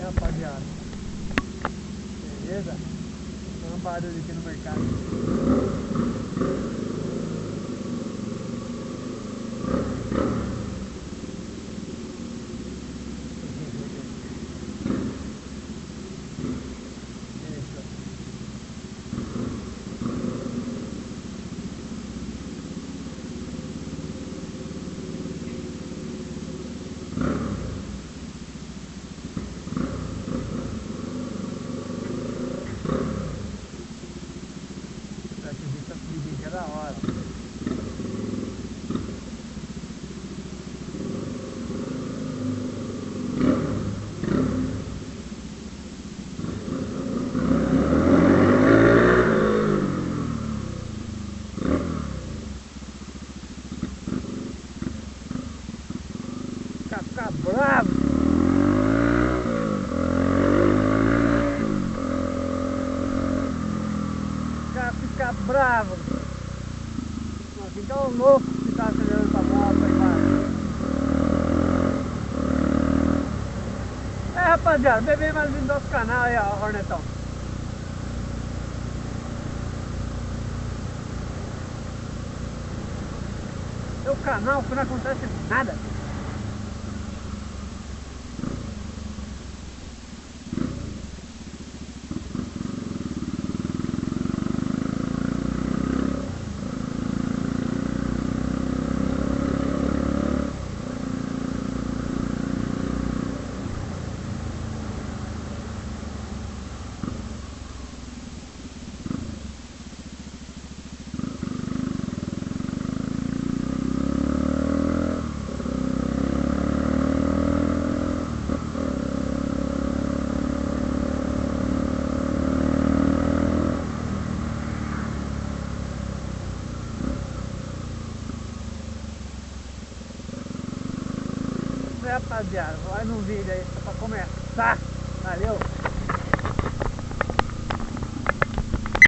rapaziada. Beleza? Tem um barulho aqui no mercado. Essa subidinha que é da hora. Fica bravo. Fica bravo. Não, fica um louco que tá acelerando essa moto aí, mano. É, rapaziada, bebê mais no nosso canal aí, ó, Hornetão. É o canal que não acontece nada. Rapaziada, vai no vídeo aí só pra começar. Valeu!